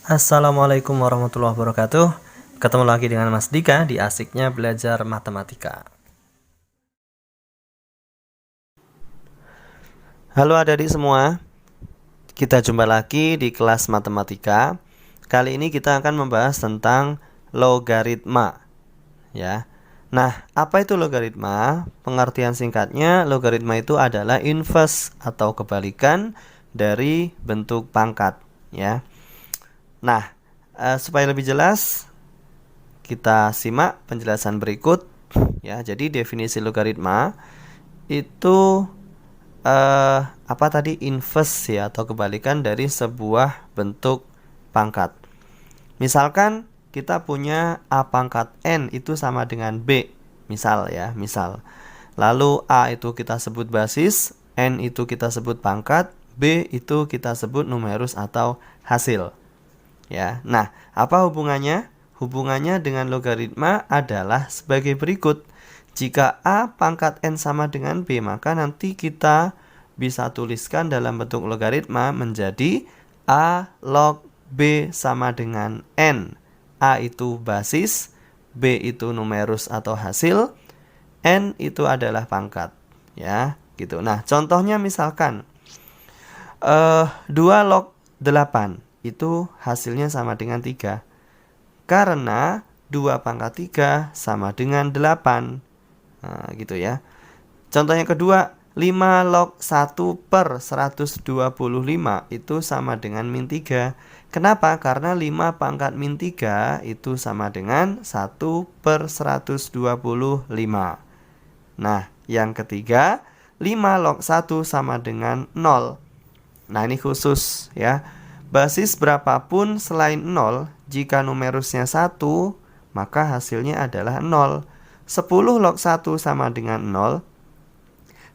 Assalamualaikum warahmatullahi wabarakatuh. Ketemu lagi dengan Mas Dika di Asiknya Belajar Matematika. Halo adik-adik semua, kita jumpa lagi di kelas matematika. Kali ini kita akan membahas tentang logaritma, ya. Nah, apa itu logaritma? Pengertian singkatnya, logaritma itu adalah inverse atau kebalikan dari bentuk pangkat, ya. Nah, supaya lebih jelas, kita simak penjelasan berikut, ya. Jadi definisi logaritma itu apa tadi, inverse ya, atau kebalikan dari sebuah bentuk pangkat. Misalkan kita punya A pangkat N itu sama dengan B, misal ya, misal. Lalu A itu kita sebut basis, N itu kita sebut pangkat, B itu kita sebut numerus atau hasil. Ya. Nah, apa hubungannya? Hubungannya dengan logaritma adalah sebagai berikut. Jika A pangkat N sama dengan B, maka nanti kita bisa tuliskan dalam bentuk logaritma menjadi A log B sama dengan N. A itu basis, B itu numerus atau hasil, N itu adalah pangkat. Ya, gitu. Nah, contohnya misalkan 2 log 8 itu hasilnya sama dengan 3. Karena 2 pangkat 3 sama dengan 8. Nah, gitu ya. Contoh yang kedua, 5 log 1 per 125 itu sama dengan min 3. Kenapa? Karena 5 pangkat min 3 itu sama dengan 1 per 125. Nah, yang ketiga, 5 log 1 sama dengan 0. Nah, ini khusus ya. Basis berapapun selain 0, jika numerusnya 1, maka hasilnya adalah 0. 10 log 1 sama dengan 0,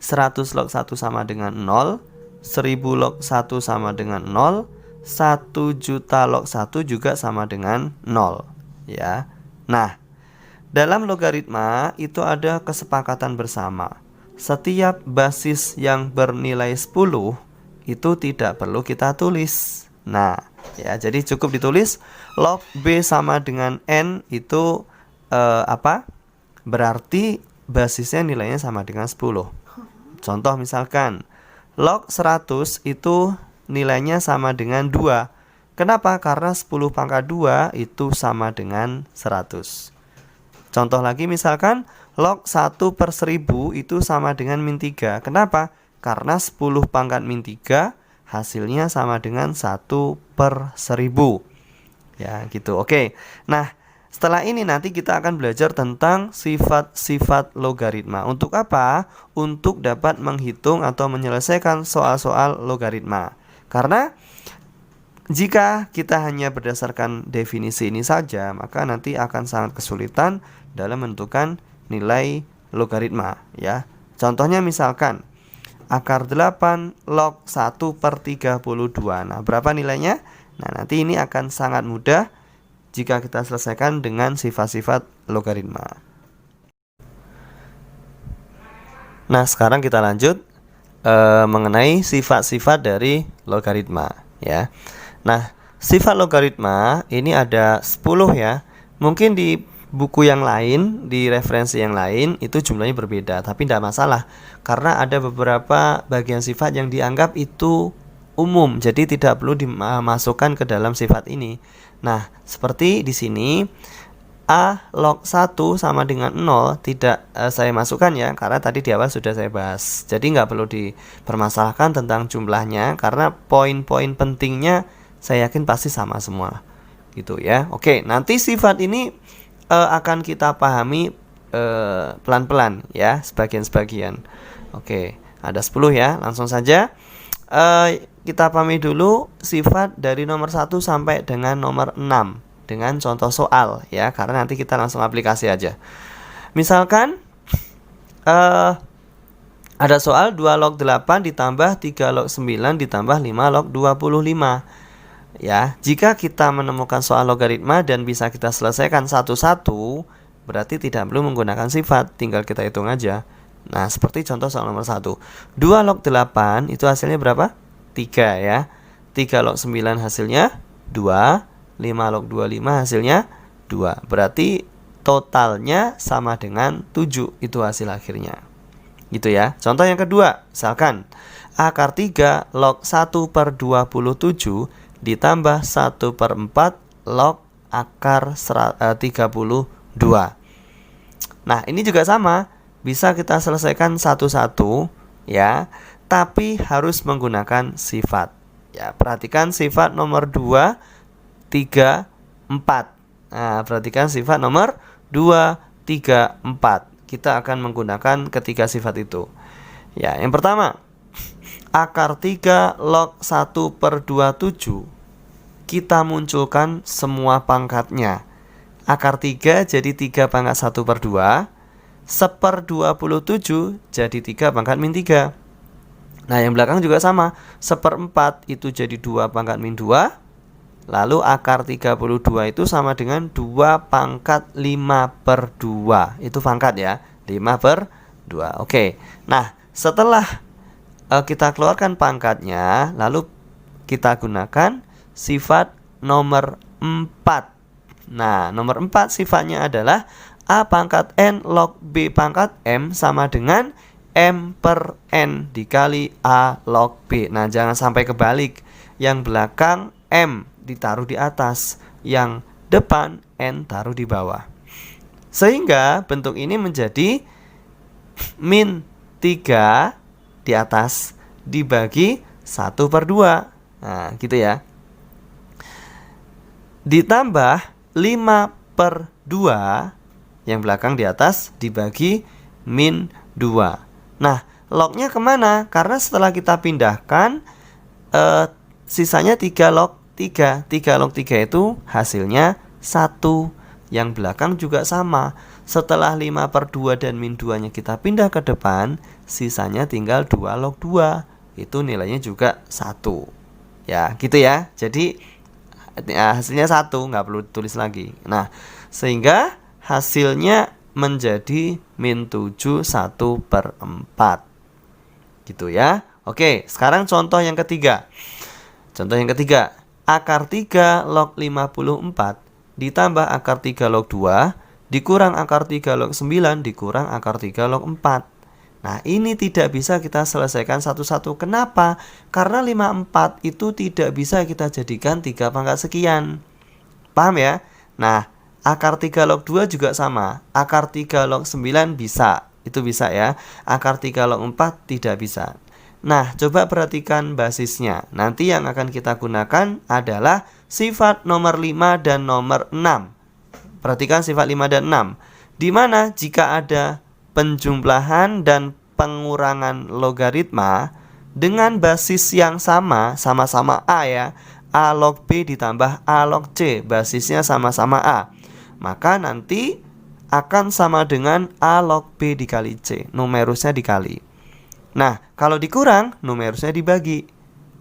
100 log 1 sama dengan 0, 1000 log 1 sama dengan 0, 1 juta log 1 juga sama dengan 0. Ya. Nah, dalam logaritma itu ada kesepakatan bersama. Setiap basis yang bernilai 10 itu tidak perlu kita tulis. Nah, ya, jadi cukup ditulis log B sama dengan N itu apa? Berarti basisnya nilainya sama dengan 10. Contoh misalkan log 100 itu nilainya sama dengan 2. Kenapa? Karena 10 pangkat 2 itu sama dengan 100. Contoh lagi misalkan log 1 per 1000 itu sama dengan min 3. Kenapa? Karena 10 pangkat min 3 hasilnya sama dengan 1 per 1000. Ya, gitu. Oke. Nah, setelah ini nanti kita akan belajar tentang sifat-sifat logaritma. Untuk apa? Untuk dapat menghitung atau menyelesaikan soal-soal logaritma. Karena jika kita hanya berdasarkan definisi ini saja, maka nanti akan sangat kesulitan dalam menentukan nilai logaritma, ya. Contohnya misalkan akar 8 log 1 per 32. Nah, berapa nilainya? Nah, nanti ini akan sangat mudah jika kita selesaikan dengan sifat-sifat logaritma. Nah, sekarang kita lanjut mengenai sifat-sifat dari logaritma, ya. Nah, sifat logaritma ini ada 10 ya. Mungkin di buku yang lain, di referensi yang lain itu jumlahnya berbeda, tapi tidak masalah karena ada beberapa bagian sifat yang dianggap itu umum, jadi tidak perlu dimasukkan ke dalam sifat ini. Nah, seperti di sini A log 1 sama dengan 0 tidak saya masukkan ya, karena tadi di awal sudah saya bahas. Jadi nggak perlu dipermasalahkan tentang jumlahnya karena poin-poin pentingnya saya yakin pasti sama semua. Gitu ya. Oke, nanti sifat ini akan kita pahami pelan-pelan ya, sebagian-sebagian. Oke, ada 10 ya. Langsung saja kita pahami dulu sifat dari nomor 1 sampai dengan nomor 6 dengan contoh soal ya, karena nanti kita langsung aplikasi aja. Misalkan ada soal 2 log 8 ditambah 3 log 9 ditambah 5 log 25. Ya, jika kita menemukan soal logaritma dan bisa kita selesaikan satu-satu, berarti tidak perlu menggunakan sifat, tinggal kita hitung aja. Nah, seperti contoh soal nomor 1. 2 log 8 itu hasilnya berapa? 3 ya. 3 log 9 hasilnya 2. 5 log 25 hasilnya 2. Berarti totalnya sama dengan 7. Itu hasil akhirnya. Gitu ya. Contoh yang kedua, misalkan akar 3 log 1 per 27 ditambah 1 per 4 log akar 32. Nah, ini juga sama, bisa kita selesaikan satu-satu ya, tapi harus menggunakan sifat. Ya, perhatikan sifat nomor 2, 3, 4. Nah, perhatikan sifat nomor 2, 3, 4. Kita akan menggunakan ketiga sifat itu. Ya, yang pertama, akar 3 log 1 per 27. Kita munculkan semua pangkatnya. Akar 3 jadi 3 pangkat 1 per 2. Seper 27 jadi 3 pangkat min 3. Nah, yang belakang juga sama. Seper 4 itu jadi 2 pangkat min 2. Lalu akar 32 itu sama dengan 2 pangkat 5 per 2. Itu pangkat ya, 5 per 2. Oke. Nah, setelah kita keluarkan pangkatnya, lalu kita gunakan sifat nomor 4. Nah, nomor 4 sifatnya adalah A pangkat N log B pangkat M sama dengan M per N dikali A log B. Nah, jangan sampai kebalik. Yang belakang M ditaruh di atas, yang depan N taruh di bawah. Sehingga bentuk ini menjadi min 3 di atas dibagi 1 per 2. Nah, gitu ya. Ditambah 5 per 2, yang belakang di atas dibagi min 2. Nah, lognya kemana? Karena setelah kita pindahkan sisanya 3 log 3. 3 log 3 itu hasilnya 1. Yang belakang juga sama. Setelah 5 per 2 dan min 2 nya kita pindah ke depan, sisanya tinggal 2 log 2. Itu nilainya juga 1. Ya, gitu ya. Jadi hasilnya 1, nggak perlu tulis lagi. Nah, sehingga hasilnya menjadi min 7 1 per 4. Gitu ya. Oke, sekarang contoh yang ketiga. Contoh yang ketiga, akar 3 log 54 ditambah akar 3 log 2 dikurang akar 3 log 9 dikurang akar 3 log 4. Nah, ini tidak bisa kita selesaikan satu-satu. Kenapa? Karena 54 itu tidak bisa kita jadikan 3 pangkat sekian. Paham ya? Nah, akar 3 log 2 juga sama. Akar 3 log 9 bisa. Itu bisa ya. Akar 3 log 4 tidak bisa. Nah, coba perhatikan basisnya. Nanti yang akan kita gunakan adalah sifat nomor 5 dan nomor 6. Perhatikan sifat 5 dan 6. Di mana jika ada penjumlahan dan pengurangan logaritma dengan basis yang sama, sama-sama A ya. A log B ditambah A log C, basisnya sama-sama A. Maka nanti akan sama dengan A log B dikali C, numerusnya dikali. Nah, kalau dikurang, numerusnya dibagi.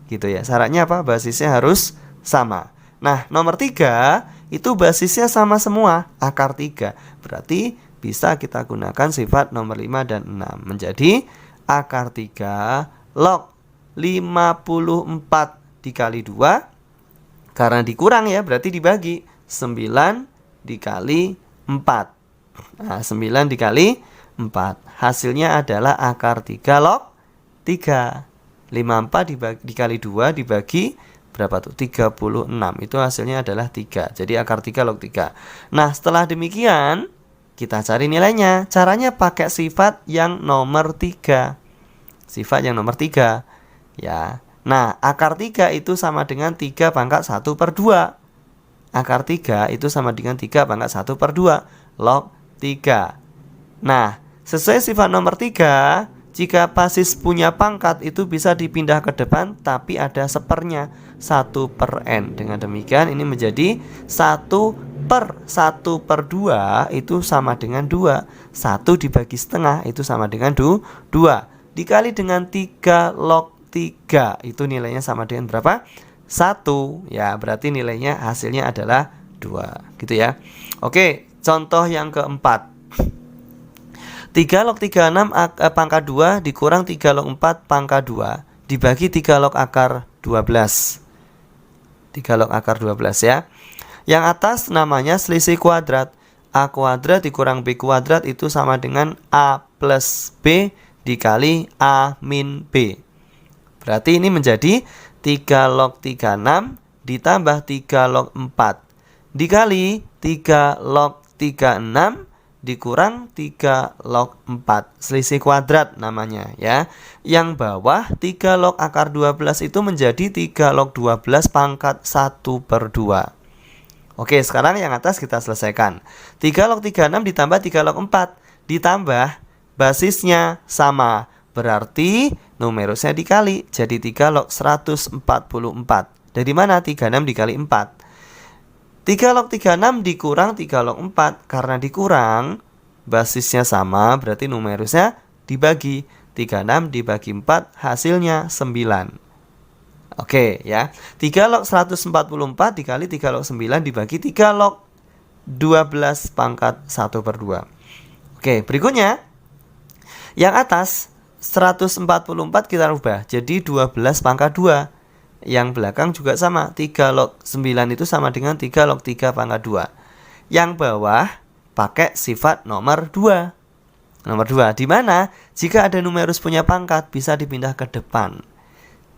Gitu ya. Syaratnya apa? Basisnya harus sama. Nah, nomor 3 itu basisnya sama semua, akar 3. Berarti bisa kita gunakan sifat nomor 5 dan 6. Menjadi akar 3 log 54 dikali 2. Karena dikurang ya, berarti dibagi 9 dikali 4. Nah, 9 dikali 4. Hasilnya adalah akar 3 log 3. 54 dikali 2 dibagi berapa tuh? 36. Itu hasilnya adalah 3. Jadi akar 3 log 3. Nah, setelah demikian kita cari nilainya. Caranya pakai sifat yang nomor 3. Sifat yang nomor 3 ya. Nah, akar 3 itu sama dengan 3 pangkat 1 per 2. Akar 3 itu sama dengan 3 pangkat 1 per 2 log 3. Nah, sesuai sifat nomor 3, jika basis punya pangkat itu bisa dipindah ke depan, tapi ada sepernya 1 per N. Dengan demikian ini menjadi 1 per 1 per 2 itu sama dengan 2. 1 dibagi setengah itu sama dengan 2. Dikali dengan 3 log 3 itu nilainya sama dengan berapa? 1. Ya, berarti nilainya hasilnya adalah 2. Gitu ya. Oke, contoh yang keempat. 3 log 36 pangkat 2 dikurang 3 log 4 pangkat 2 dibagi 3 log akar 12. 3 log akar 12 ya. Yang atas namanya selisih kuadrat. A kuadrat dikurang B kuadrat itu sama dengan A plus B dikali A min B. Berarti ini menjadi 3 log 36 ditambah 3 log 4 dikali 3 log 36 dikurang 3 log 4. Selisih kuadrat namanya ya. Yang bawah 3 log akar 12 itu menjadi 3 log 12 pangkat 1/2. Oke, sekarang yang atas kita selesaikan. 3 log 36 ditambah 3 log 4 ditambah basisnya sama. Berarti numerusnya dikali, jadi 3 log 144. Dari mana 36 dikali 4? 3 log 36 dikurang 3 log 4. Karena dikurang, basisnya sama, berarti numerusnya dibagi. 36 dibagi 4 hasilnya 9. Oke ya, 3 log 144 dikali 3 log 9 dibagi 3 log 12 pangkat 1/2. Oke, berikutnya yang atas 144 kita rubah jadi 12 pangkat 2. Yang belakang juga sama, 3 log 9 itu sama dengan 3 log 3 pangkat 2. Yang bawah pakai sifat nomor 2. Nomor 2, di mana jika ada numerus punya pangkat bisa dipindah ke depan.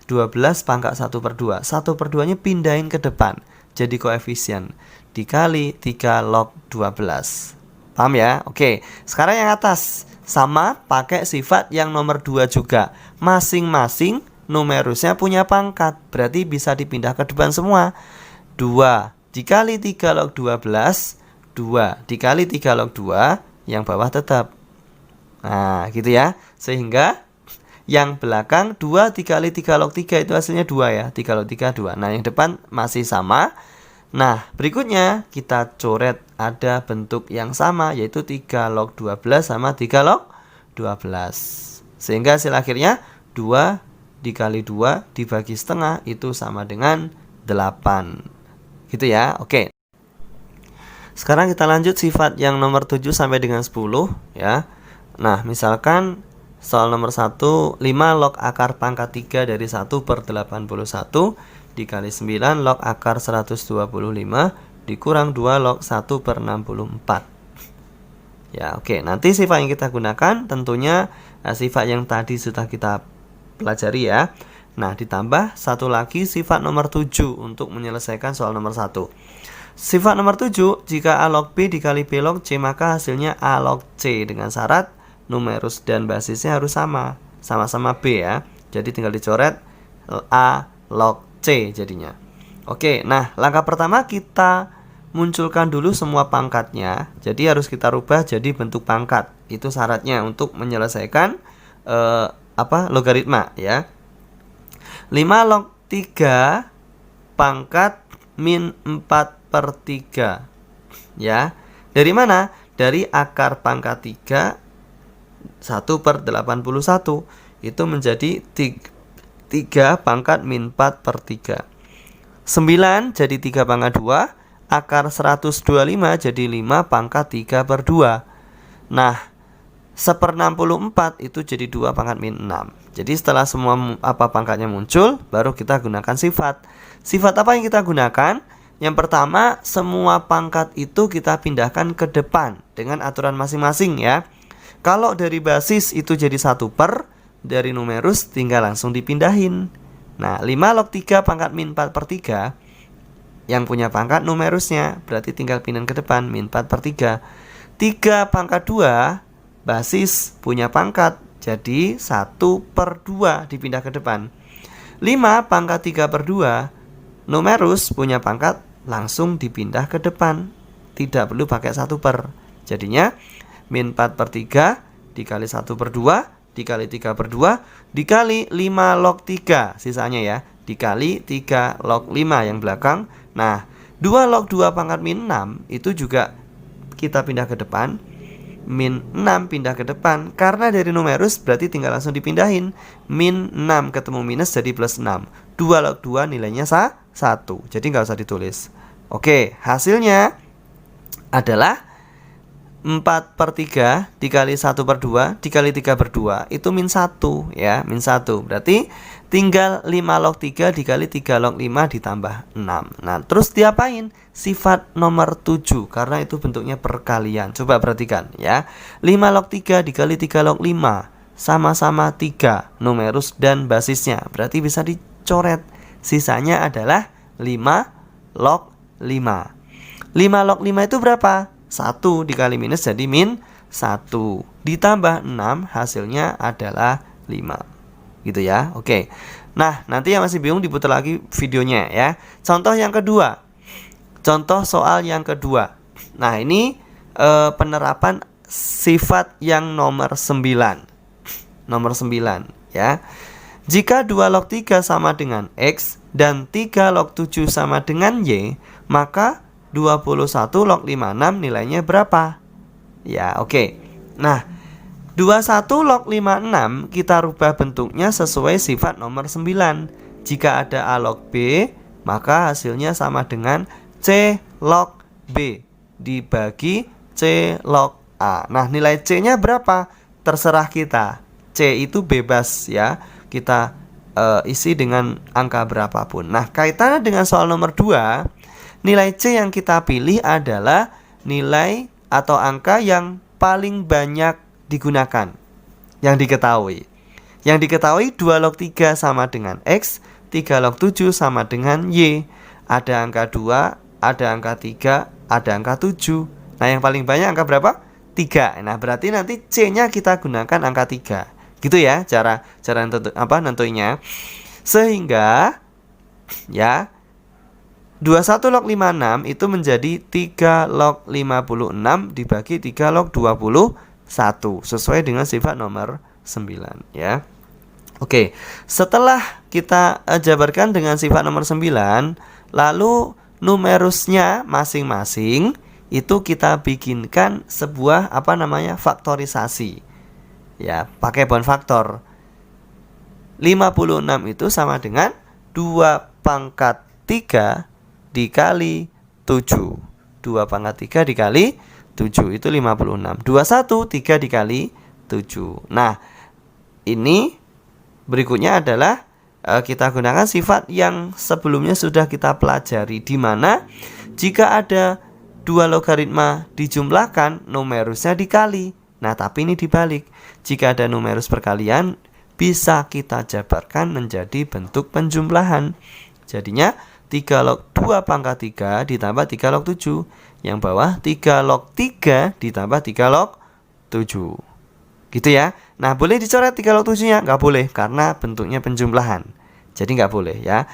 12 pangkat 1/2. 1/2 nya pindahin ke depan jadi koefisien dikali 3 log 12. Paham ya? Oke, sekarang yang atas sama pakai sifat yang nomor 2 juga. Masing-masing numerusnya punya pangkat, berarti bisa dipindah ke depan semua. 2 dikali 3 log 12, 2 dikali 3 log 2, yang bawah tetap. Nah, gitu ya. Sehingga yang belakang 2 dikali 3 log 3 itu hasilnya 2 ya. 3 log 3 2. Nah, yang depan masih sama. Nah, berikutnya kita coret ada bentuk yang sama, yaitu 3 log 12 sama 3 log 12. Sehingga hasil akhirnya 2 dikali 2 dibagi setengah itu sama dengan 8. Gitu ya. Oke. Sekarang kita lanjut sifat yang nomor 7 sampai dengan 10 ya. Nah, misalkan soal nomor 1, 5 log akar pangkat 3 dari 1/81 dikali 9 log akar 125 dikurang 2 log 1/64. Ya, oke. Nanti sifat yang kita gunakan tentunya sifat yang tadi sudah kita pelajari ya. Nah, ditambah satu lagi sifat nomor 7 untuk menyelesaikan soal nomor 1. Sifat nomor 7, jika A log B dikali B log C maka hasilnya A log C dengan syarat numerus dan basisnya harus sama. Sama-sama B ya. Jadi tinggal dicoret A log C jadinya. Oke, nah langkah pertama kita munculkan dulu semua pangkatnya. Jadi harus kita rubah jadi bentuk pangkat. Itu syaratnya untuk menyelesaikan logaritma ya. 5 log 3 pangkat min 4/3 ya. Dari mana? Dari akar pangkat 3 1/81 itu menjadi 3 pangkat min 4/3. 9 jadi 3 pangkat 2. Akar 125 jadi 5 pangkat 3/2. Nah, 1/64 itu jadi 2 pangkat min 6. Jadi setelah semua pangkatnya muncul, baru kita gunakan sifat. Sifat apa yang kita gunakan? Yang pertama, semua pangkat itu kita pindahkan ke depan dengan aturan masing-masing ya. Kalau dari basis itu jadi 1/, dari numerus tinggal langsung dipindahin. Nah, 5 log 3 pangkat min 4/3 yang punya pangkat numerusnya, berarti tinggal pindahin ke depan min 4/3. 3 pangkat 2 basis punya pangkat, jadi 1/2 dipindah ke depan. 5 pangkat 3/2 numerus punya pangkat, langsung dipindah ke depan, tidak perlu pakai 1/. Jadinya min 4/3 dikali 1/2 dikali 3/2 dikali 5 log 3 sisanya ya, dikali 3 log 5 yang belakang. Nah, 2 log 2 pangkat min 6 itu juga kita pindah ke depan. Min 6 pindah ke depan, karena dari numerus berarti tinggal langsung dipindahin. Min 6 ketemu minus jadi plus 6. 2 log 2 nilainya 1, jadi nggak usah ditulis. Oke, hasilnya adalah 4/3 dikali 1/2 dikali 3/2 itu min 1 ya, min 1. Berarti tinggal 5 log 3 dikali 3 log 5 ditambah 6. Nah, terus diapain? Sifat nomor 7 karena itu bentuknya perkalian. Coba perhatikan ya. 5 log 3 dikali 3 log 5 sama-sama 3 numerus dan basisnya. Berarti bisa dicoret. Sisanya adalah 5 log 5. 5 log 5 itu berapa? 1 dikali minus jadi min 1 ditambah 6 hasilnya adalah 5. Gitu ya. Oke. Nah, nanti yang masih bingung diputar lagi videonya ya. Contoh yang kedua. Contoh soal yang kedua. Nah, ini penerapan sifat yang nomor 9. Nomor 9 ya. Jika 2 log 3 sama dengan X dan 3 log 7 sama dengan Y, maka 21 log 56 nilainya berapa? Ya, oke. Nah, 21 log 56 kita rubah bentuknya sesuai sifat nomor 9. Jika ada A log B, maka hasilnya sama dengan C log B dibagi C log A. Nah, nilai C-nya berapa? Terserah kita. C itu bebas ya. Kita isi dengan angka berapapun. Nah, kaitannya dengan soal nomor 2, nilai C yang kita pilih adalah nilai atau angka yang paling banyak digunakan, yang diketahui. Yang diketahui 2 log 3 sama dengan X, 3 log 7 sama dengan Y. Ada angka 2, ada angka 3, ada angka 7. Nah, yang paling banyak angka berapa? 3. Nah, berarti nanti C-nya kita gunakan angka 3. Gitu ya cara nentuinya. Sehingga ya 21 log 56 itu menjadi 3 log 56 dibagi 3 log 21 sesuai dengan sifat nomor 9 ya. Oke, setelah kita jabarkan dengan sifat nomor 9, lalu numerusnya masing-masing itu kita bikinkan sebuah faktorisasi. Ya, pakai bahan faktor. 56 itu sama dengan 2 pangkat 3 dikali 7. 2 pangkat 3 dikali 7 itu 56. 21 3 dikali 7. Nah, ini berikutnya adalah kita gunakan sifat yang sebelumnya sudah kita pelajari, di mana jika ada 2 logaritma dijumlahkan, numerusnya dikali. Nah, tapi ini dibalik. Jika ada numerus perkalian, bisa kita jabarkan menjadi bentuk penjumlahan. Jadinya 3 log 2 pangkat 3 ditambah 3 log 7. Yang bawah 3 log 3 ditambah 3 log 7. Gitu ya. Nah, boleh dicoret 3 log 7-nya? Nggak boleh, karena bentuknya penjumlahan. Jadi nggak boleh ya.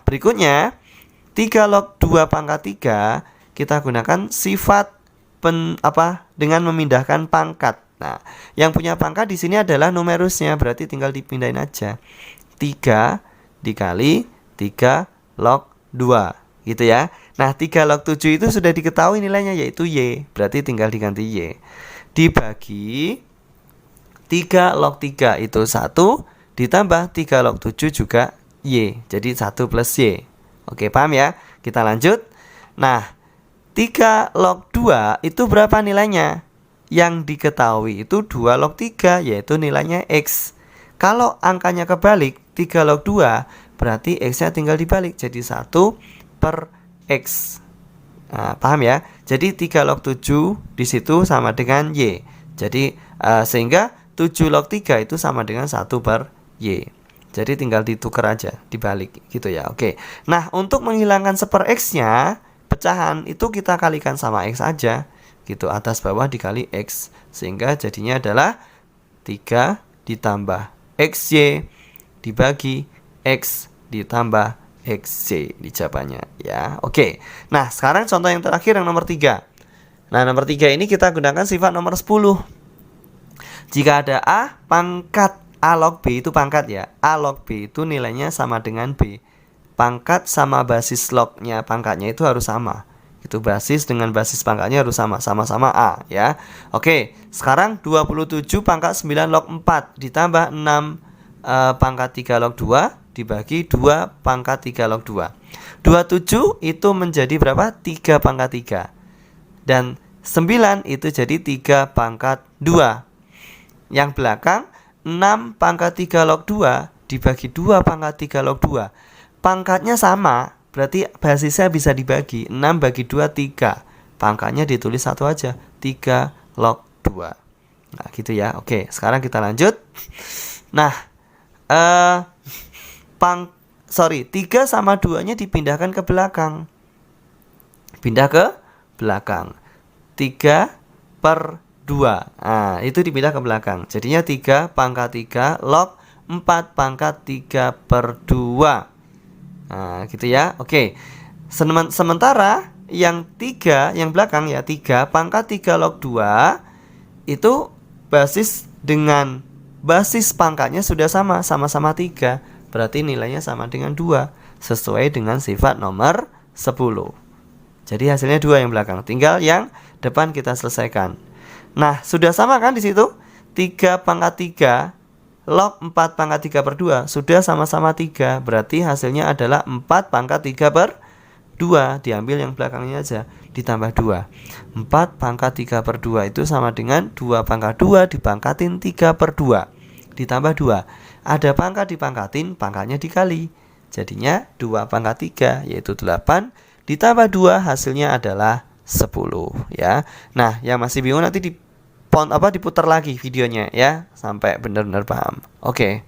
Berikutnya 3 log 2 pangkat 3 kita gunakan sifat dengan memindahkan pangkat. Nah, yang punya pangkat di sini adalah numerusnya, berarti tinggal dipindahin aja. 3 dikali 3 log 2 gitu ya. Nah, 3 log 7 itu sudah diketahui nilainya, yaitu Y, berarti tinggal diganti Y. Dibagi 3 log 3 itu 1 ditambah 3 log 7 juga Y. Jadi 1 plus Y. Oke, paham ya? Kita lanjut. Nah, 3 log 2 itu berapa nilainya? Yang diketahui itu 2 log 3, yaitu nilainya X. Kalau angkanya kebalik, 3 log 2, berarti X-nya tinggal dibalik, jadi 1 per X. Nah, paham ya? Jadi 3 log 7 di situ sama dengan Y. Jadi sehingga 7 log 3 itu sama dengan 1 per Y. Jadi tinggal ditukar aja, dibalik gitu ya. Oke. Nah, untuk menghilangkan 1 per X-nya, pecahan itu kita kalikan sama X aja gitu, atas bawah dikali X, sehingga jadinya adalah 3 ditambah XY dibagi X ditambah XY di jawabannya ya. Oke. Nah, sekarang contoh yang terakhir yang nomor 3. Nah, nomor 3 ini kita gunakan sifat nomor 10. Jika ada A pangkat A log B itu pangkat ya. A log B itu nilainya sama dengan B. Pangkat sama basis lognya pangkatnya itu harus sama. Itu basis dengan basis pangkatnya harus sama-sama A ya. Oke, sekarang 27 pangkat 9 log 4 ditambah 6 pangkat 3 log 2 dibagi 2 pangkat 3 log 2. 27 itu menjadi berapa? 3 pangkat 3. Dan 9 itu jadi 3 pangkat 2. Yang belakang 6 pangkat 3 log 2 dibagi 2 pangkat 3 log 2. Pangkatnya sama, berarti basisnya bisa dibagi. 6 bagi 2 3. Pangkatnya ditulis satu aja, 3 log 2. Nah gitu ya. Oke, sekarang kita lanjut. Nah 3 sama 2 nya dipindahkan ke belakang. Pindah ke belakang. 3 per 2. Nah itu dipindah ke belakang. Jadinya 3 pangkat 3 log 4 pangkat 3 per 2. Nah gitu ya. Oke. Sementara yang 3 yang belakang ya, 3 pangkat 3 log 2 itu basis dengan basis pangkatnya sudah sama-sama 3. Berarti nilainya sama dengan 2 sesuai dengan sifat nomor 10. Jadi hasilnya 2 yang belakang. Tinggal yang depan kita selesaikan. Nah, sudah sama kan di situ? 3 pangkat 3 log 4 pangkat 3 per 2 sudah sama-sama 3. Berarti hasilnya adalah 4 pangkat 3 per 2. Diambil yang belakangnya aja, ditambah 2. 4 pangkat 3 per 2 itu sama dengan 2 pangkat 2 dipangkatin 3 per 2 ditambah 2. Ada pangkat dipangkatin, pangkatnya dikali. Jadinya 2 pangkat 3 yaitu 8 ditambah 2 hasilnya adalah 10 ya. Nah, yang masih bingung nanti diputar lagi videonya ya sampai benar-benar paham. Oke.